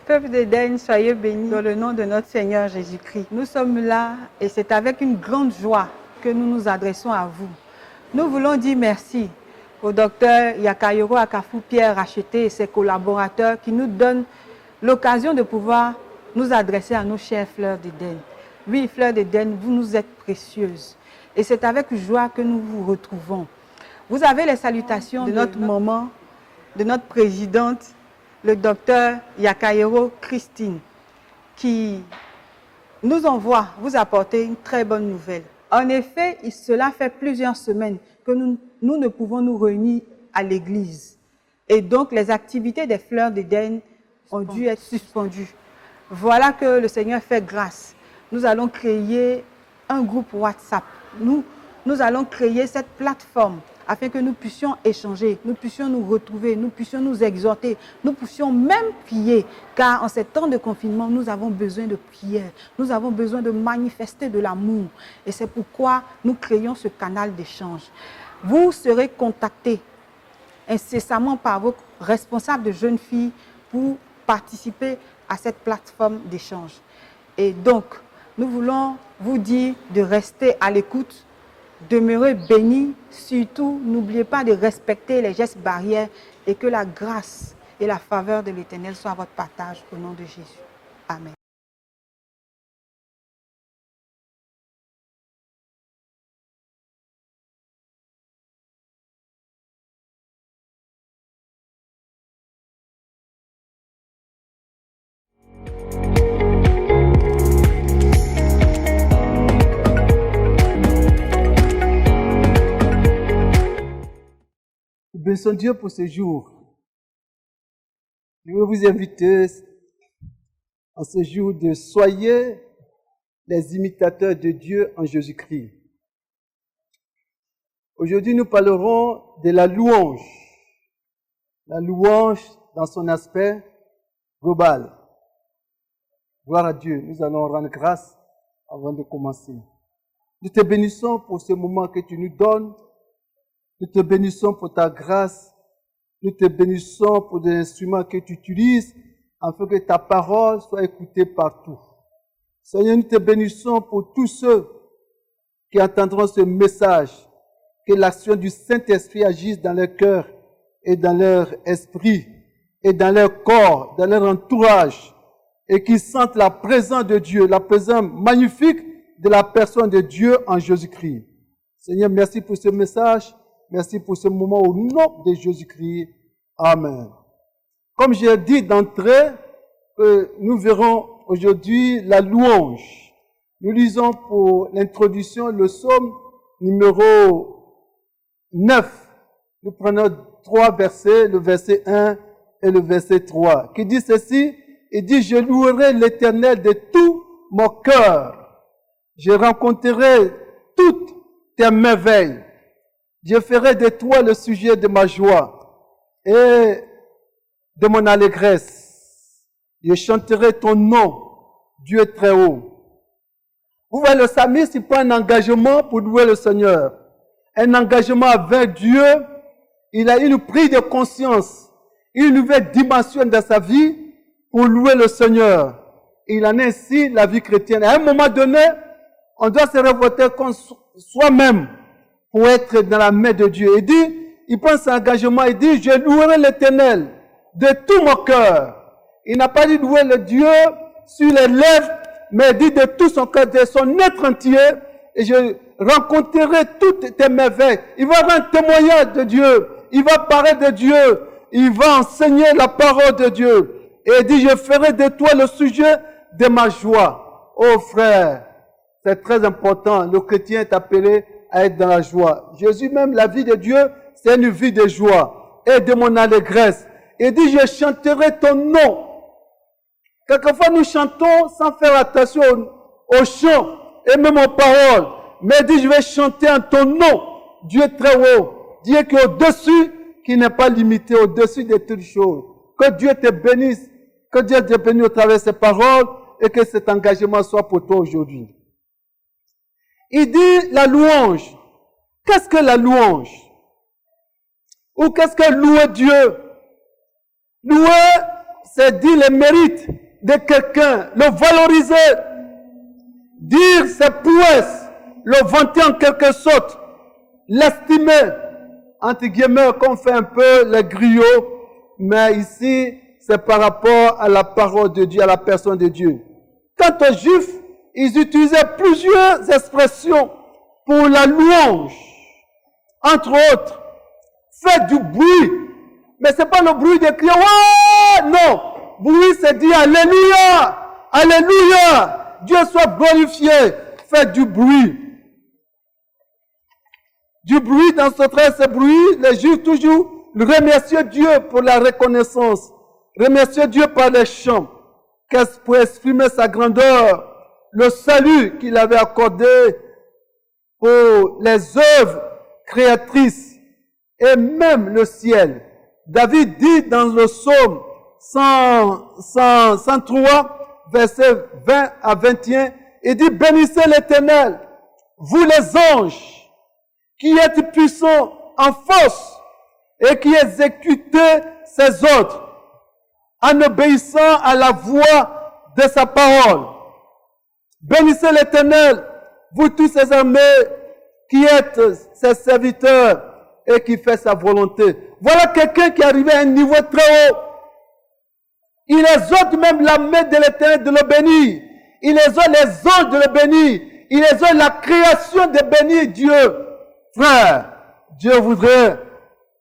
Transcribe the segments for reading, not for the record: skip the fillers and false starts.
Peuple d'Éden, soyez bénis dans le nom de notre Seigneur Jésus-Christ. Nous sommes là et c'est avec une grande joie que nous nous adressons à vous. Nous voulons dire merci au docteur Yakayoro Akafou Pierre Racheté et ses collaborateurs qui nous donnent l'occasion de pouvoir nous adresser à nos chères fleurs d'Éden. Oui, fleurs d'Éden, vous nous êtes précieuses. Et c'est avec joie que nous vous retrouvons. Vous avez les salutations de notre maman, de notre présidente, le docteur Yakayoro Christine, qui nous envoie vous apporter une très bonne nouvelle. En effet, cela fait plusieurs semaines que nous ne pouvons nous réunir à l'église. Et donc, les activités des fleurs d'Éden ont dû être suspendues. Voilà que le Seigneur fait grâce. Nous allons créer un groupe WhatsApp. Nous allons créer cette plateforme afin que nous puissions échanger, nous puissions nous retrouver, nous puissions nous exhorter, nous puissions même prier. Car en ces temps de confinement, nous avons besoin de prière, nous avons besoin de manifester de l'amour. Et c'est pourquoi nous créons ce canal d'échange. Vous serez contactés incessamment par vos responsables de jeunes filles pour participer à cette plateforme d'échange. Et donc, nous voulons vous dire de rester à l'écoute, demeurez bénis, surtout n'oubliez pas de respecter les gestes barrières et que la grâce et la faveur de l'Éternel soient à votre partage au nom de Jésus. Amen. Bénissons Dieu pour ce jour. Je veux vous inviter en ce jour de soyez les imitateurs de Dieu en Jésus-Christ. Aujourd'hui, nous parlerons de la louange. La louange dans son aspect global. Gloire à Dieu. Nous allons rendre grâce avant de commencer. Nous te bénissons pour ce moment que tu nous donnes. Nous te bénissons pour ta grâce. Nous te bénissons pour les instruments que tu utilises afin que ta parole soit écoutée partout. Seigneur, nous te bénissons pour tous ceux qui entendront ce message, que l'action du Saint-Esprit agisse dans leur cœur et dans leur esprit et dans leur corps, dans leur entourage et qu'ils sentent la présence de Dieu, la présence magnifique de la personne de Dieu en Jésus-Christ. Seigneur, merci pour ce message. Merci pour ce moment au nom de Jésus-Christ. Amen. Comme j'ai dit d'entrée, nous verrons aujourd'hui la louange. Nous lisons pour l'introduction le psaume numéro 9. Nous prenons 3 versets, le verset 1 et le verset 3, qui dit ceci. Il dit, je louerai l'Éternel de tout mon cœur. Je rencontrerai toutes tes merveilles. Je ferai de toi le sujet de ma joie et de mon allégresse. Je chanterai ton nom, Dieu très haut. Vous voyez, le psalmiste, il prend un engagement pour louer le Seigneur. Un engagement avec Dieu. Il a une prise de conscience, une nouvelle dimension dans sa vie pour louer le Seigneur. Il en est ainsi la vie chrétienne. À un moment donné, on doit se révolter contre soi-même pour être dans la main de Dieu. Il prend son engagement, il dit, je louerai l'Éternel de tout mon cœur. Il n'a pas dit louer le Dieu sur les lèvres, mais il dit de tout son cœur, de son être entier, et je rencontrerai toutes tes merveilles. Il va rendre témoignage de Dieu, il va parler de Dieu, il va enseigner la parole de Dieu. Et il dit, je ferai de toi le sujet de ma joie. Oh frère, c'est très important, le chrétien est appelé à être dans la joie. Jésus même, la vie de Dieu, c'est une vie de joie et de mon allégresse. Il dit, je chanterai ton nom. Quelquefois, nous chantons sans faire attention au chant et même aux paroles. Mais il dit, je vais chanter en ton nom, Dieu très haut. Dieu qui est au-dessus, qui n'est pas limité, au-dessus de toutes choses. Que Dieu te bénisse, que Dieu te bénisse au travers de ses paroles et que cet engagement soit pour toi aujourd'hui. Il dit la louange. Qu'est-ce que la louange? Ou qu'est-ce que louer Dieu? Louer, c'est dire les mérites de quelqu'un, le valoriser, dire ses prouesses, le vanter en quelque sorte, l'estimer, entre guillemets, qu'on fait un peu les griots, mais ici, c'est par rapport à la parole de Dieu, à la personne de Dieu. Quant aux Juifs, ils utilisaient plusieurs expressions pour la louange. Entre autres, faites du bruit. Mais ce n'est pas le bruit de crier, ouais, non. Bruit, c'est dire Alléluia, Alléluia, Dieu soit glorifié. Faites du bruit. Du bruit dans ce bruit, les Juifs toujours remerciaient Dieu pour la reconnaissance. Remercier Dieu par les chants, pour exprimer sa grandeur, le salut qu'il avait accordé pour les œuvres créatrices et même le ciel. David dit dans le psaume 103, versets 20 à 21, il dit, bénissez l'Éternel, vous les anges, qui êtes puissants en force et qui exécutez ses ordres, en obéissant à la voix de sa parole. Bénissez l'Éternel, vous tous ses armées, qui êtes ses serviteurs et qui fait sa volonté. Voilà quelqu'un qui est arrivé à un niveau très haut. Il exhorte même l'armée de l'Éternel de le bénir. Il exhorte les anges de le bénir. Il exhorte la création de bénir Dieu. Frère, Dieu voudrait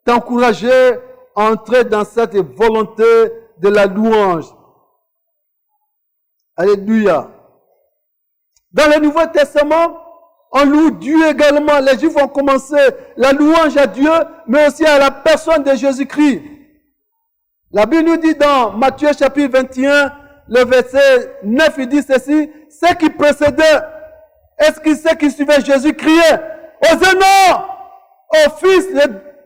t'encourager à entrer dans cette volonté de la louange. Alléluia. Dans le Nouveau Testament, on loue Dieu également. Les Juifs ont commencé la louange à Dieu, mais aussi à la personne de Jésus-Christ. La Bible nous dit dans Matthieu chapitre 21, le verset 9, il dit ceci, ceux qui précédaient, est-ce que ceux qui suivaient Jésus criaient, Hosanna au fils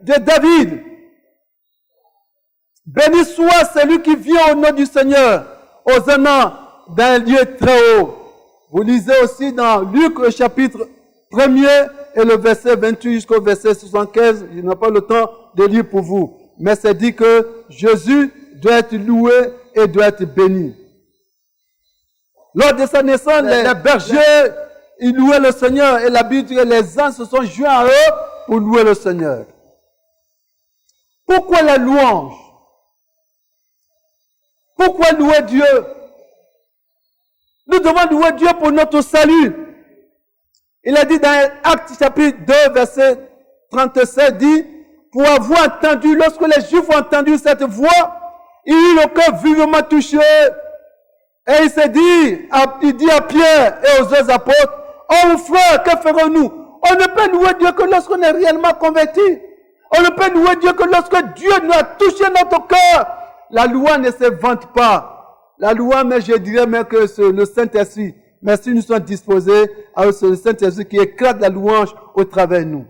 de David. Béni soit celui qui vient au nom du Seigneur. Hosanna dans un lieu très haut. Vous lisez aussi dans Luc le chapitre 1er et le verset 28 jusqu'au verset 75. Je n'ai pas le temps de lire pour vous. Mais c'est dit que Jésus doit être loué et doit être béni. Lors de sa naissance, les bergers, ils louaient le Seigneur. Et la Bible dit que les anges se sont joints à eux pour louer le Seigneur. Pourquoi la louange? Pourquoi louer Dieu? Nous devons louer Dieu pour notre salut. Il a dit dans Actes chapitre 2, verset 37, dit, pour avoir entendu, lorsque les Juifs ont entendu cette voix, il eut le cœur vivement touché. Et il s'est dit, il dit à Pierre et aux autres apôtres, oh frère, que ferons-nous? On ne peut louer Dieu que lorsqu'on est réellement converti. On ne peut louer Dieu que lorsque Dieu nous a touché notre cœur. La loi ne se vante pas. La loi, mais je dirais même que c'est le Saint-Esprit. Mais si nous sommes disposés, alors c'est le Saint-Esprit qui éclate la louange au travers de nous.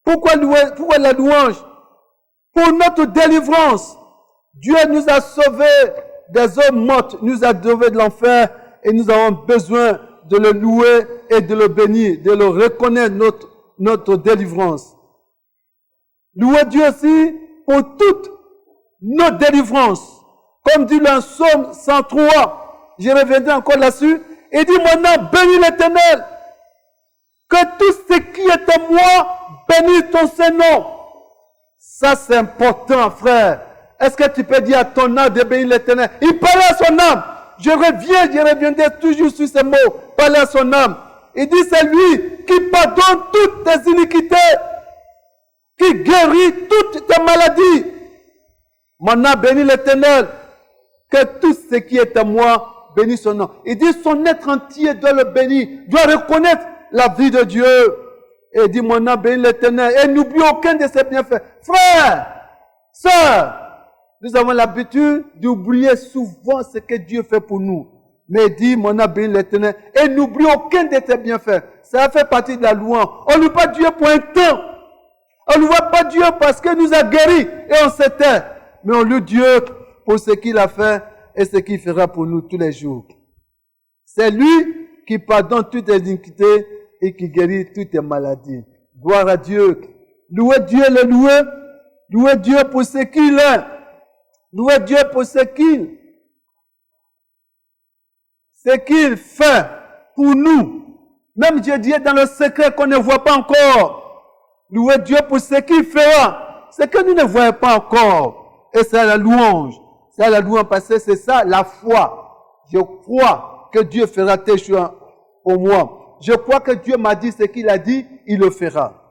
Pourquoi la louange? Pour notre délivrance. Dieu nous a sauvés des hommes mortes, nous a sauvés de l'enfer et nous avons besoin de le louer et de le bénir, de le reconnaître notre délivrance. Louer Dieu aussi pour toutes nos délivrances. Comme dit le psaume 103, je reviendrai encore là-dessus, et dit maintenant, bénis l'Éternel, que tout ce qui est en moi bénisse ton Saint-Nom. Ça c'est important, frère. Est-ce que tu peux dire à ton âme de bénir l'Éternel? Il parlait à son âme. Je reviendrai toujours sur ces mots. Parler à son âme. Il dit c'est lui qui pardonne toutes tes iniquités, qui guérit toutes tes maladies. Mon âme bénit l'Éternel, que tout ce qui est à moi bénisse son nom. Il dit son être entier doit le bénir, doit reconnaître la vie de Dieu. Et il dit mon âme bénit l'Éternel et n'oublie aucun de ses bienfaits. Frère, sœur, nous avons l'habitude d'oublier souvent ce que Dieu fait pour nous. Mais il dit mon âme bénit l'Éternel et n'oublie aucun de ses bienfaits. Ça fait partie de la louange. On ne loue pas Dieu pour un temps. On ne loue pas Dieu parce qu'il nous a guéris et on s'éteint. Mais on loue Dieu pour ce qu'il a fait et ce qu'il fera pour nous tous les jours. C'est lui qui pardonne toutes les iniquités et qui guérit toutes les maladies. Gloire à Dieu. Louez Dieu, le louer. Louez Dieu pour ce qu'il est. Louez Dieu pour ce qu'il fait pour nous. Même Dieu dit dans le secret qu'on ne voit pas encore. Louez Dieu pour ce qu'il fera. Ce que nous ne voyons pas encore. Et c'est la louange. C'est la louange parce que c'est ça la foi. Je crois que Dieu fera tes choses pour moi. Je crois que Dieu m'a dit ce qu'il a dit, il le fera.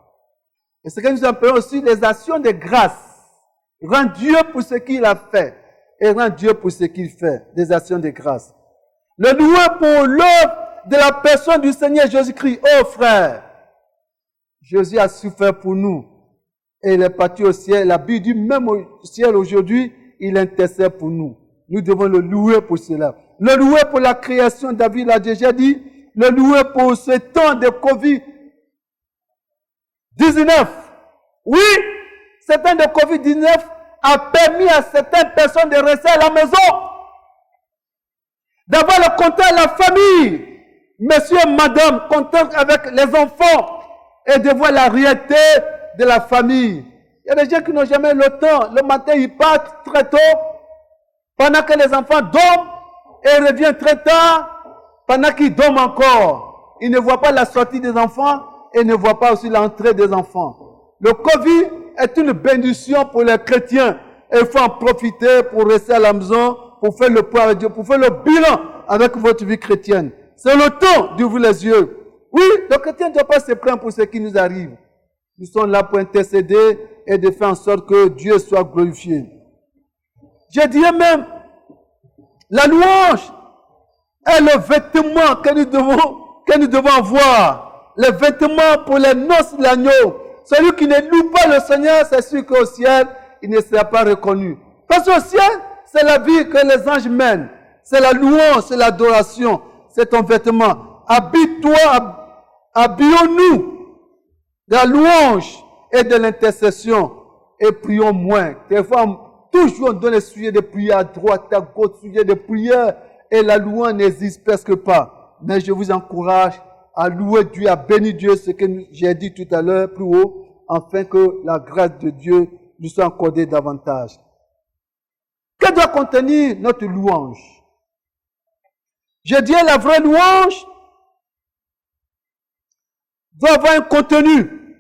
Et ce que nous appelons aussi les actions de grâce. Rends Dieu pour ce qu'il a fait. Et rends Dieu pour ce qu'il fait. Des actions de grâce. Le louer pour l'œuvre de la personne du Seigneur Jésus-Christ. Oh frère, Jésus a souffert pour nous. Et il est parti au ciel. La Bible dit même au ciel aujourd'hui, il intercède pour nous. Nous devons le louer pour cela. Le louer pour la création, David l'a déjà dit. Le louer pour ce temps de Covid-19. Oui, ce temps de Covid-19 a permis à certaines personnes de rester à la maison. D'avoir le contact de la famille. Monsieur et madame, contact avec les enfants. Et de voir la réalité de la famille. Il y a des gens qui n'ont jamais le temps. Le matin, ils partent très tôt. Pendant que les enfants dorment. Et ils reviennent très tard. Pendant qu'ils dorment encore. Ils ne voient pas la sortie des enfants. Et ne voient pas aussi l'entrée des enfants. Le Covid est une bénédiction pour les chrétiens. Et il faut en profiter pour rester à la maison. Pour faire le point avec Dieu. Pour faire le bilan avec votre vie chrétienne. C'est le temps d'ouvrir les yeux. Oui, le chrétien ne doit pas se plaindre pour ce qui nous arrive. Nous sommes là pour intercéder et de faire en sorte que Dieu soit glorifié. Je dirais même, la louange est le vêtement que nous devons avoir. Le vêtement pour les noces de l'agneau. Celui qui ne loue pas le Seigneur, c'est sûr qu'au ciel, il ne sera pas reconnu. Parce qu'au ciel, c'est la vie que les anges mènent. C'est la louange, c'est l'adoration. C'est ton vêtement. Habille-toi, habillons-nous de la louange et de l'intercession. Et prions moins. Des fois, toujours on donne les sujets de prière à droite, à gauche, sujets de prière. Et la louange n'existe presque pas. Mais je vous encourage à louer Dieu, à bénir Dieu, ce que j'ai dit tout à l'heure plus haut, afin que la grâce de Dieu nous soit accordée davantage. Que doit contenir notre louange? Je dis la vraie louange doit avoir un contenu.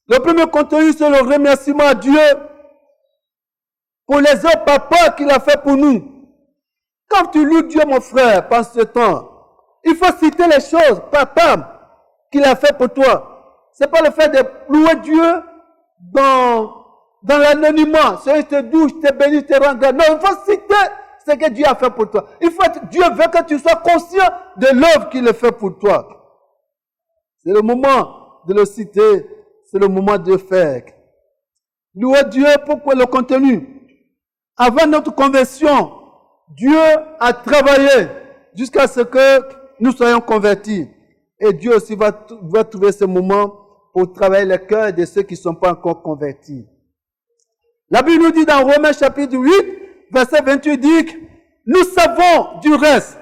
Le premier contenu, c'est le remerciement à Dieu pour les œuvres papa qu'il a fait pour nous. Quand tu loues Dieu, mon frère, pendant ce temps, il faut citer les choses, papa, qu'il a fait pour toi. C'est pas le fait de louer Dieu dans l'anonymat. C'est te douche, te bénis, te rend grâce. Non, il faut citer ce que Dieu a fait pour toi. Dieu veut que tu sois conscient de l'œuvre qu'il a fait pour toi. C'est le moment de le citer. C'est le moment de le faire. Louer Dieu, pourquoi le contenu? Avant notre conversion, Dieu a travaillé jusqu'à ce que nous soyons convertis. Et Dieu aussi va trouver ce moment pour travailler le cœur de ceux qui ne sont pas encore convertis. La Bible nous dit dans Romains chapitre 8, verset 28, dit que nous savons du reste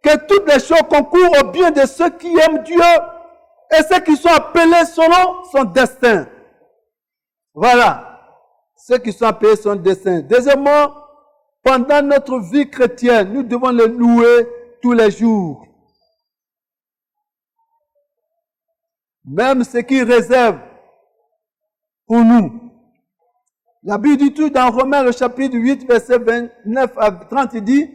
que toutes les choses concourent au bien de ceux qui aiment Dieu et ceux qui sont appelés selon son destin. Voilà. Ceux qui sont appelés son destin. Deuxièmement, pendant notre vie chrétienne, nous devons le louer tous les jours. Même ce qu'il réserve pour nous. La Bible dit tout dans Romains le chapitre 8, verset 29 à 30, il dit,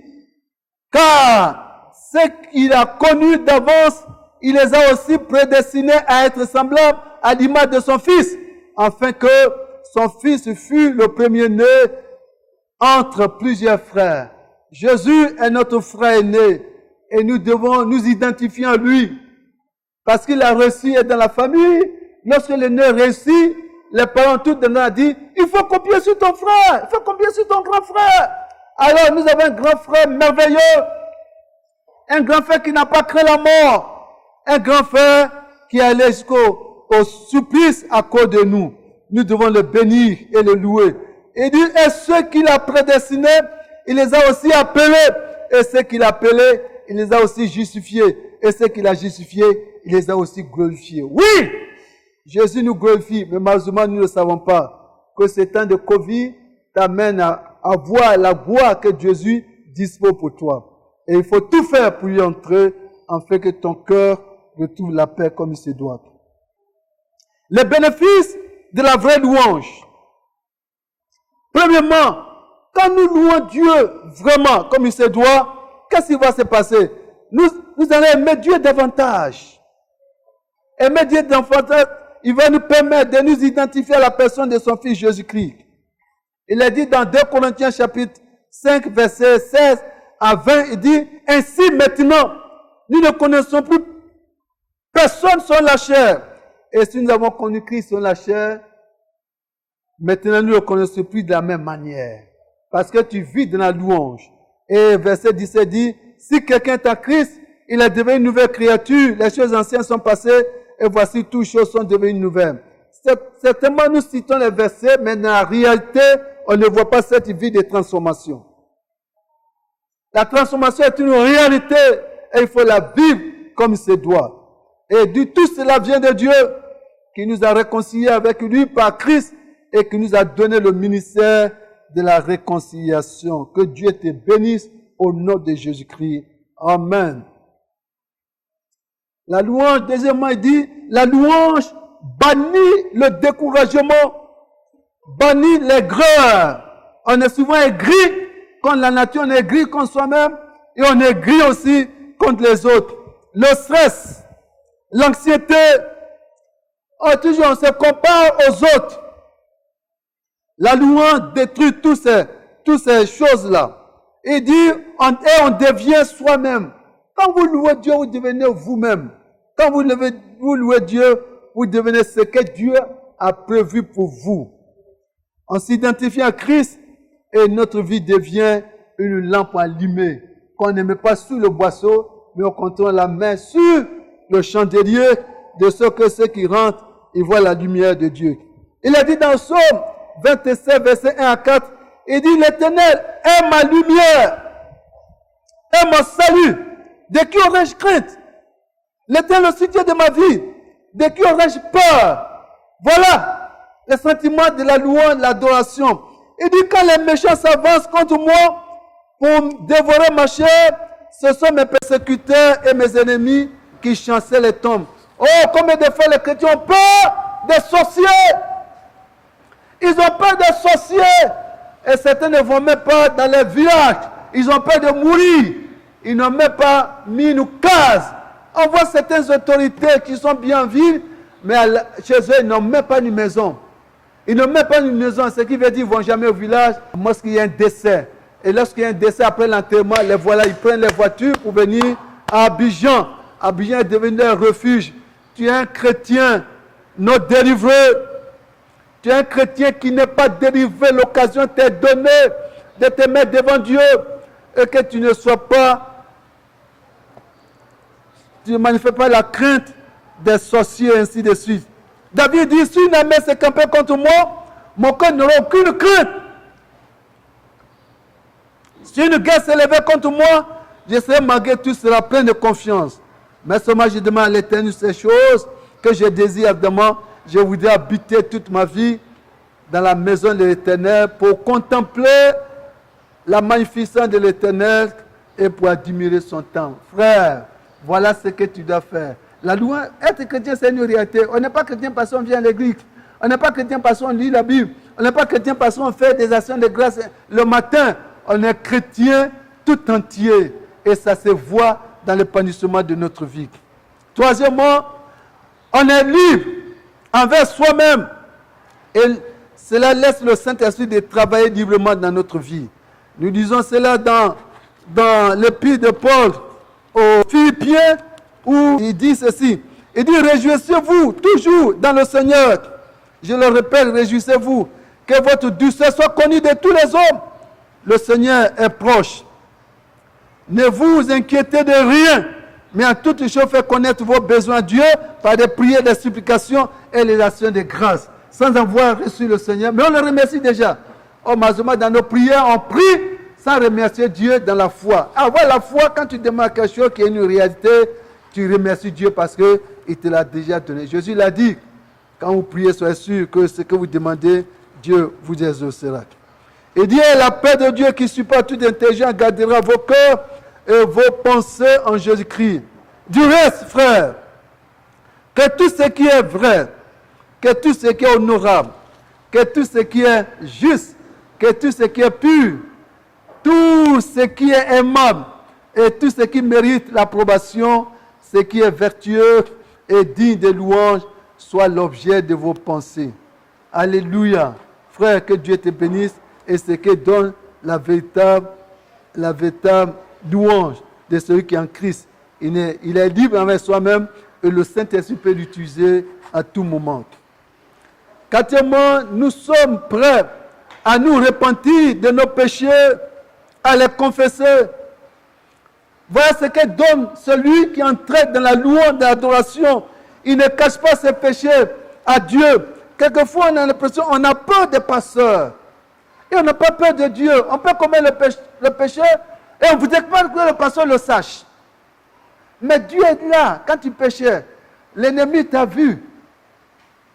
car ce qu'il a connu d'avance, il les a aussi prédestinés à être semblables à l'image de son Fils, afin que son Fils fût le premier-né entre plusieurs frères. Jésus est notre frère aîné et nous devons nous identifier en lui parce qu'il a réussi dans la famille. Lorsque l'aîné réussit, les parents tout de nous ont dit, il faut copier sur ton frère, il faut copier sur ton grand frère. Alors nous avons un grand frère merveilleux, un grand frère qui n'a pas craint la mort, un grand frère qui est allé jusqu'au supplice à cause de nous. Nous devons le bénir et le louer. Il dit, et ceux qu'il a prédestinés, il les a aussi appelés. Et ceux qu'il a appelés, il les a aussi justifiés. Et ceux qu'il a justifiés, il les a aussi glorifiés. Oui, Jésus nous glorifie, mais malheureusement, nous ne savons pas que ce temps de Covid t'amène à à voir la gloire que Jésus dispose pour toi. Et il faut tout faire pour y entrer, afin que ton cœur retrouve la paix comme il se doit. Les bénéfices de la vraie louange. Premièrement, quand nous louons Dieu vraiment comme il se doit, qu'est-ce qui va se passer? Nous allons aimer Dieu davantage. Aimer Dieu davantage, il va nous permettre de nous identifier à la personne de son Fils Jésus-Christ. Il est dit dans 2 Corinthiens chapitre 5, verset 16 à 20, il dit, ainsi maintenant, nous ne connaissons plus personne sur la chair. Et si nous avons connu Christ sur la chair, maintenant nous ne le connaissons plus de la même manière. Parce que tu vis dans la louange. Et verset 17 dit, si quelqu'un est à Christ, il est devenu une nouvelle créature. Les choses anciennes sont passées et voici toutes choses sont devenues nouvelles. Certainement nous citons les versets, mais dans la réalité, on ne voit pas cette vie de transformation. La transformation est une réalité et il faut la vivre comme il se doit. Et tout cela vient de Dieu qui nous a réconciliés avec lui par Christ et qui nous a donné le ministère de la réconciliation. Que Dieu te bénisse au nom de Jésus-Christ. Amen. La louange, deuxièmement, il dit, la louange bannit le découragement, bannit l'aigreur. On est souvent aigri contre la nature, on est aigri contre soi-même et on est aigri aussi contre les autres. Le stress, l'anxiété, toujours on se compare aux autres. La louange détruit toutes ces choses-là. Il dit, on devient soi-même. Quand vous louez Dieu, vous devenez vous-même. Quand vous louez Dieu, vous devenez ce que Dieu a prévu pour vous. On s'identifie à Christ et notre vie devient une lampe allumée. Qu'on ne met pas sous le boisseau, mais on contrôle la main sur le chandelier, de sorte que ceux qui rentrent, ils voient la lumière de Dieu. Il a dit dans Psaume 27, verset 1 à 4, il dit, l'Éternel est ma lumière, est mon salut. De qui aurais-je crainte? L'Éternel est le soutien de ma vie. De qui aurais-je peur? Voilà le sentiment de la louange, de l'adoration. Il dit, quand les méchants s'avancent contre moi pour dévorer ma chair, ce sont mes persécuteurs et mes ennemis qui chancellent les tombes. Oh, combien de fois les chrétiens ont peur des sorciers? Ils ont peur des sorciers. Et certains ne vont même pas dans les villages. Ils ont peur de mourir. Ils n'ont même pas mis une case. On voit certaines autorités qui sont bien en ville, mais chez eux, ils n'ont même pas une maison. Ils n'ont même pas une maison, ce qui veut dire qu'ils ne vont jamais au village. Lorsqu'il y a un décès, et lorsqu'il y a un décès après l'enterrement, les voilà, ils prennent les voitures pour venir à Abidjan. Abidjan est devenu un refuge. Tu es un chrétien non délivré. Tu es un chrétien qui n'est pas délivré. L'occasion t'est donnée de te mettre devant Dieu et que tu ne sois pas, tu ne manifestes pas la crainte des sorciers et ainsi de suite. David dit, si une armée s'est campée contre moi, mon cœur n'aura aucune crainte. Si une guerre s'est levée contre moi, je serai malgré tout cela plein de confiance. Mais seulement je demande à l'Éternel ces choses que je désire évidemment. Je voudrais habiter toute ma vie dans la maison de l'Éternel pour contempler la magnificence de l'Éternel et pour admirer son temps. Frère, voilà ce que tu dois faire. La louange, être chrétien, c'est une réalité. On n'est pas chrétien parce qu'on vient à l'église. On n'est pas chrétien parce qu'on lit la Bible. On n'est pas chrétien parce qu'on fait des actions de grâce le matin. On est chrétien tout entier. Et ça se voit dans l'épanouissement de notre vie. Troisièmement, on est libre envers soi-même. Et cela laisse le Saint-Esprit de travailler librement dans notre vie. Nous disons cela dans l'épître de Paul aux Philippiens, où il dit ceci. Il dit, réjouissez-vous toujours dans le Seigneur. Je le répète, réjouissez-vous. Que votre douceur soit connue de tous les hommes. Le Seigneur est proche. Ne vous inquiétez de rien, mais en toutes choses, faites connaître vos besoins à Dieu par des prières, des supplications et les actions de grâce. Sans avoir reçu le Seigneur. Mais on le remercie déjà. Oh, malheureusement, dans nos prières, on prie sans remercier Dieu dans la foi. Avoir la foi, quand tu demandes quelque chose qui est une réalité, tu remercies Dieu parce qu'il te l'a déjà donné. Jésus l'a dit, quand vous priez, soyez sûr que ce que vous demandez, Dieu vous exaucera. Il dit, la paix de Dieu qui supporte toute intelligence gardera vos cœurs et vos pensées en Jésus-Christ. Du reste, frère, que tout ce qui est vrai, que tout ce qui est honorable, que tout ce qui est juste, que tout ce qui est pur, tout ce qui est aimable et tout ce qui mérite l'approbation, ce qui est vertueux et digne de louange, soit l'objet de vos pensées. Alléluia. Frère, que Dieu te bénisse et ce qui donne la véritable louange de celui qui est en Christ. Il est libre envers soi-même et le Saint-Esprit peut l'utiliser à tout moment. Quatrièmement, nous sommes prêts à nous repentir de nos péchés, à les confesser. Voilà ce que donne celui qui entraîne dans la louange, dans l'adoration. Il ne cache pas ses péchés à Dieu. Quelquefois, on a l'impression qu'on a peur des pasteurs. Et on n'a pas peur de Dieu. On peut commettre le péché et on ne voudrait pas que le pasteur le sache. Mais Dieu est là. Quand tu péchais, l'ennemi t'a vu.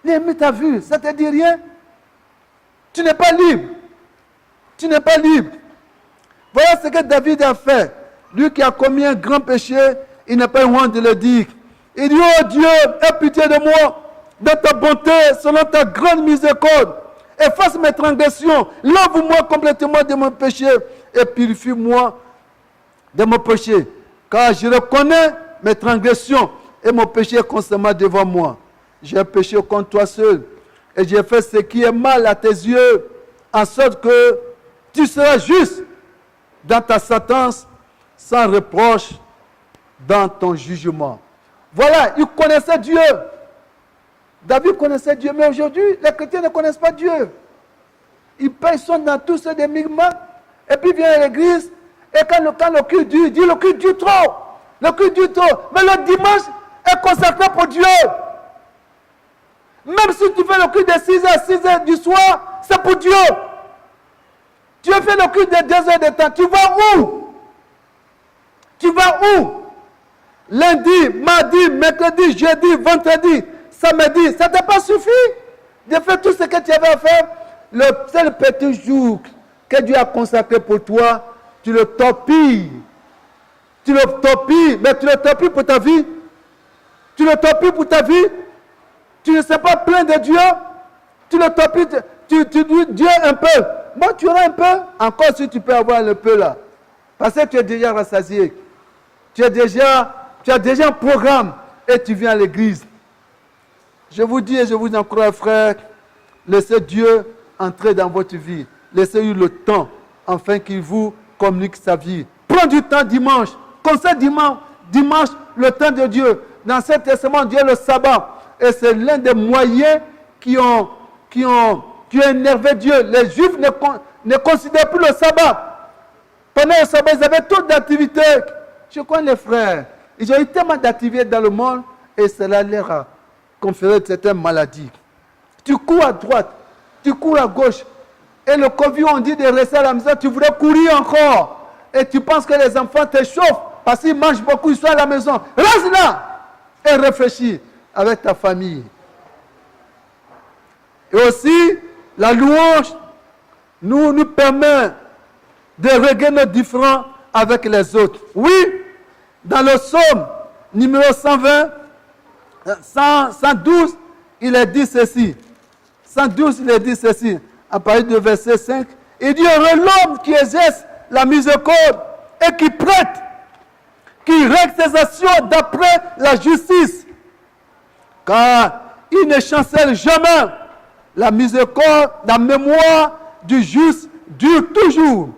L'ennemi t'a vu. Ça ne te dit rien. Tu n'es pas libre. Tu n'es pas libre. Voilà ce que David a fait. Lui qui a commis un grand péché, il n'a pas eu honte de le dire. Il dit, oh Dieu, aie pitié de moi, de ta bonté, selon ta grande miséricorde. Efface mes transgressions, lave-moi complètement de mon péché et purifie-moi de mon péché. Car je reconnais mes transgressions et mon péché est constamment devant moi. J'ai péché contre toi seul et j'ai fait ce qui est mal à tes yeux, en sorte que tu seras juste dans ta sentence, sans reproche dans ton jugement. Voilà, il connaissait Dieu. David connaissait Dieu, mais aujourd'hui, les chrétiens ne connaissent pas Dieu. Ils sont dans tous ces démigments, et puis viennent à l'église, et quand le culte dure, il dit le culte dure trop. Le culte dure trop. Mais le dimanche est consacré pour Dieu. Même si tu fais le culte de 6h à 6h du soir, c'est pour Dieu. Tu as fait le culte de 2 heures de temps, tu vas où? Tu vas où? Lundi, mardi, mercredi, jeudi, vendredi, samedi, ça ne t'a pas suffi de faire tout ce que tu avais à faire. Le seul petit jour que Dieu a consacré pour toi, tu le torpilles. Tu le torpilles, mais tu le torpilles pour ta vie. Tu le torpilles pour ta vie. Tu ne sais pas plein de Dieu. Tu le torpilles, tu dis Dieu un peu. Bon, tu auras un peu, encore si tu peux avoir un peu là. Parce que tu es déjà rassasié. Tu as déjà un programme et tu viens à l'église. Je vous dis et je vous encourage, frère, laissez Dieu entrer dans votre vie. Laissez-lui le temps afin qu'il vous communique sa vie. Prends du temps dimanche. Comme ça, dimanche, le temps de Dieu. Dans l'Ancien Testament, Dieu est le sabbat. Et c'est l'un des moyens qui ont énervé Dieu. Les Juifs ne considèrent plus le sabbat. Pendant le sabbat, ils avaient toutes d'activités. Je connais les frères. Ils ont eu tellement d'activités dans le monde et cela leur a conféré certaines maladies. Tu cours à droite, tu cours à gauche. Et le Covid, on dit de rester à la maison, tu voudrais courir encore. Et tu penses que les enfants te chauffent parce qu'ils mangent beaucoup, ils sont à la maison. Reste là et réfléchis avec ta famille. Et aussi, la louange nous permet de régler nos différends avec les autres. Oui, dans le psaume numéro 112, il est dit ceci. 112, il est dit ceci. À partir du verset 5, il dit, heureux l'homme qui exerce la miséricorde et qui prête, qui règle ses actions d'après la justice. Car il ne chancelle jamais. La miséricorde, la mémoire du juste dure toujours.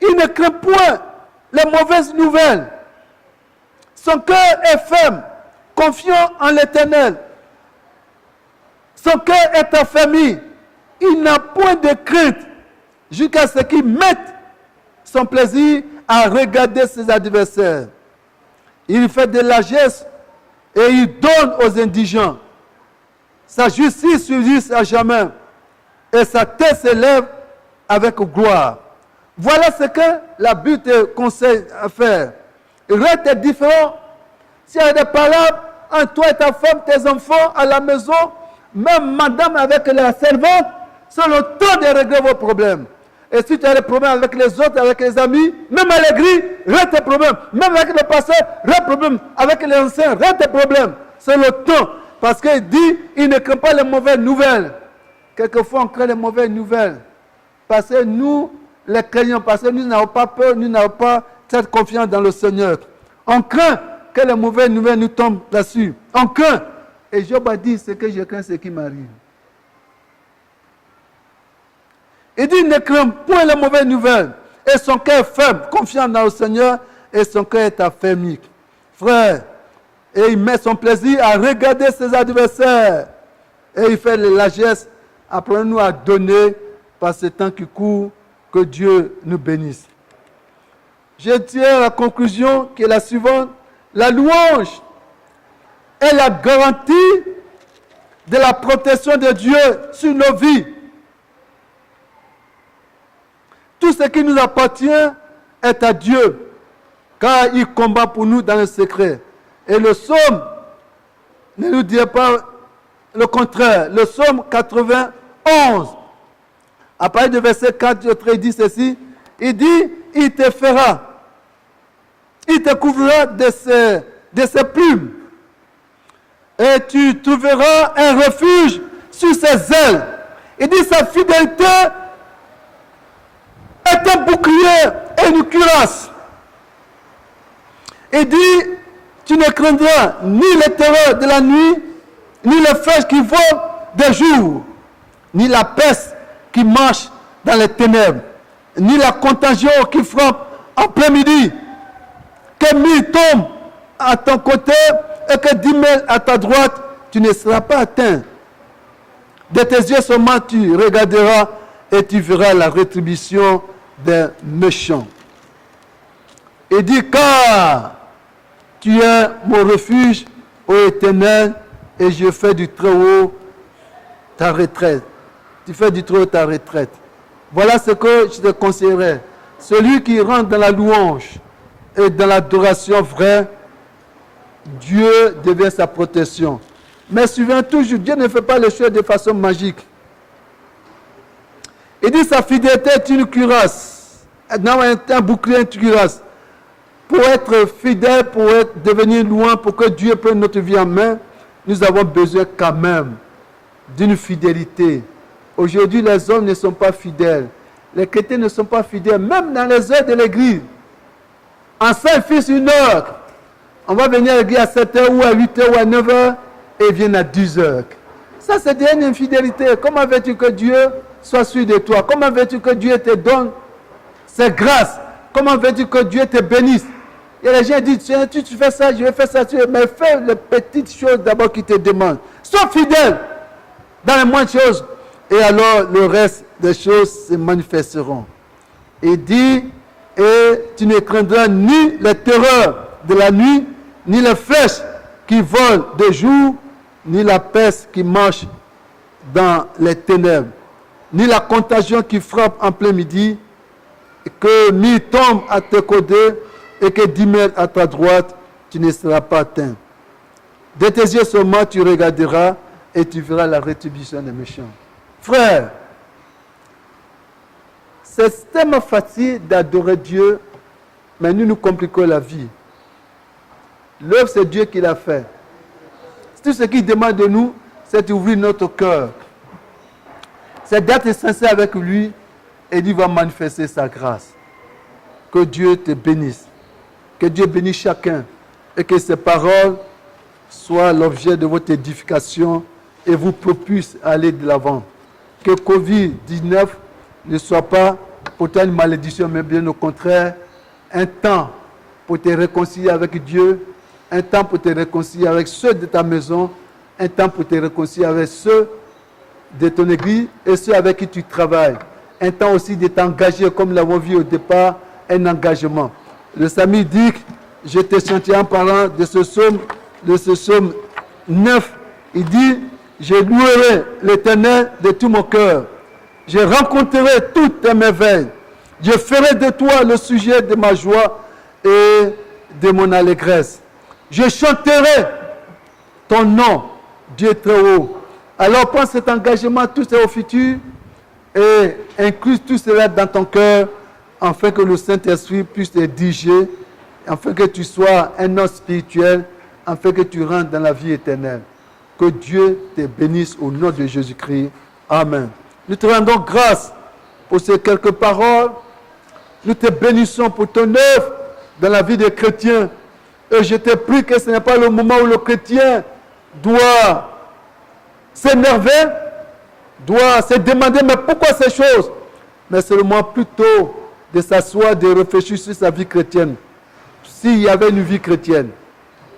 Il ne craint point les mauvaises nouvelles. Son cœur est ferme, confiant en l'Éternel. Son cœur est affermi. Il n'a point de crainte jusqu'à ce qu'il mette son plaisir à regarder ses adversaires. Il fait de la largesses et il donne aux indigents. Sa justice subsiste à jamais et sa tête s'élève avec gloire. Voilà ce que la Bible te conseille à faire. Reste différent. S'il y a des palabres entre toi et ta femme, tes enfants à la maison, même madame avec la servante, c'est le temps de régler vos problèmes. Et si tu as des problèmes avec les autres, avec les amis, même à l'église, règle tes problèmes. Même avec le pasteur, règle tes problèmes. Avec les anciens, règle tes problèmes. C'est le temps. Parce qu'il dit, il ne craint pas les mauvaises nouvelles. Quelquefois, on craint les mauvaises nouvelles. Parce que nous, les craignons, parce que nous n'avons pas peur, nous n'avons pas cette confiance dans le Seigneur. On craint que les mauvaises nouvelles nous tombent là-dessus. On craint. Et Job a dit, ce que je crains, c'est qui m'arrive. Il dit, ne crains point les mauvaises nouvelles. Et son cœur est ferme, confiant dans le Seigneur, et son cœur est affermi. Frère, et il met son plaisir à regarder ses adversaires. Et il fait la geste. Apprenons-nous à donner par ce temps qui court, que Dieu nous bénisse. Je tire la conclusion qui est la suivante. La louange est la garantie de la protection de Dieu sur nos vies. Tout ce qui nous appartient est à Dieu, car il combat pour nous dans le secret. Et le psaume ne nous dit pas le contraire. Le psaume 91, à partir du verset 4, il dit ceci. Il dit, il te fera, il te couvrira de ses plumes. Et tu trouveras un refuge sur ses ailes. Il dit, sa fidélité est un bouclier et une cuirasse. Il dit, tu ne craindras ni les terreurs de la nuit, ni les flèches qui volent de jour, ni la peste qui marche dans les ténèbres, ni la contagion qui frappe en plein midi. Que 1000 tombent à ton côté et que 10 000 à ta droite, tu ne seras pas atteint. De tes yeux seulement tu regarderas et tu verras la rétribution des méchants. Il dit, car tu es mon refuge, ô Éternel, et je fais du Très-Haut ta retraite. Tu fais du Très-Haut ta retraite. Voilà ce que je te conseillerais. Celui qui rentre dans la louange et dans l'adoration vraie, Dieu devient sa protection. Mais souviens toujours, Dieu ne fait pas les choses de façon magique. Il dit sa fidélité est une cuirasse. Un bouclier, une cuirasse. Pour être fidèle, pour devenir loin, pour que Dieu prenne notre vie en main, nous avons besoin quand même d'une fidélité. Aujourd'hui, les hommes ne sont pas fidèles. Les chrétiens ne sont pas fidèles, même dans les heures de l'église. En 5 fils, 1 heure. On va venir à l'église à 7h ou à 8h ou à 9h et ils viennent à 10h. Ça, c'est une infidélité. Comment veux-tu que Dieu soit sûr de toi? Comment veux-tu que Dieu te donne ses grâces? Comment veux-tu que Dieu te bénisse? Et les gens disent, tu fais ça, je vais faire ça. Mais fais les petites choses d'abord qui te demandent. Sois fidèle dans les moindres choses. Et alors, le reste des choses se manifesteront. Il dit, et tu ne craindras ni les terreurs de la nuit, ni les flèches qui volent de jour, ni la peste qui marche dans les ténèbres, ni la contagion qui frappe en plein midi, que 1000 tombent à tes côtés et que 10 000 à ta droite, tu ne seras pas atteint. De tes yeux seulement tu regarderas et tu verras la rétribution des méchants. Frère, c'est tellement facile d'adorer Dieu, mais nous compliquons la vie. L'œuvre, c'est Dieu qui l'a fait. Tout ce qu'il demande de nous, c'est d'ouvrir notre cœur. C'est d'être sincère avec lui et il va manifester sa grâce. Que Dieu te bénisse. Que Dieu bénisse chacun et que ses paroles soient l'objet de votre édification et vous propulse à aller de l'avant. Que Covid-19 ne soit pas pour toi une malédiction, mais bien au contraire, un temps pour te réconcilier avec Dieu, un temps pour te réconcilier avec ceux de ta maison, un temps pour te réconcilier avec ceux de ton église et ceux avec qui tu travailles. Un temps aussi de t'engager, comme nous l'avons vu au départ, un engagement. Le Sami dit, je te chantais en parlant de ce psaume 9, il dit, je louerai l'Éternel de tout mon cœur. Je rencontrerai toutes tes merveilles. Je ferai de toi le sujet de ma joie et de mon allégresse. Je chanterai ton nom, Dieu très haut. Alors prends cet engagement, tout est au futur. et inclus tout cela dans ton cœur afin que le Saint-Esprit puisse te diriger, afin que tu sois un homme spirituel, afin que tu rentres dans la vie éternelle. Que Dieu te bénisse au nom de Jésus-Christ. Amen. Nous te rendons grâce pour ces quelques paroles. Nous te bénissons pour ton œuvre dans la vie des chrétiens. Et je te prie que ce n'est pas le moment où le chrétien doit s'énerver, doit se demander mais pourquoi ces choses. Mais c'est le moment plutôt de s'asseoir, de réfléchir sur sa vie chrétienne. S'il y avait une vie chrétienne.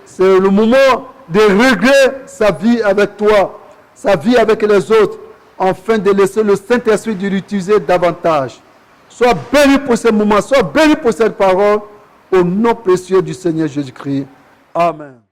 C'est le moment de régler sa vie avec toi, sa vie avec les autres, afin de laisser le Saint-Esprit l'utiliser davantage. Sois béni pour ce moment, sois béni pour cette parole, au nom précieux du Seigneur Jésus-Christ. Amen.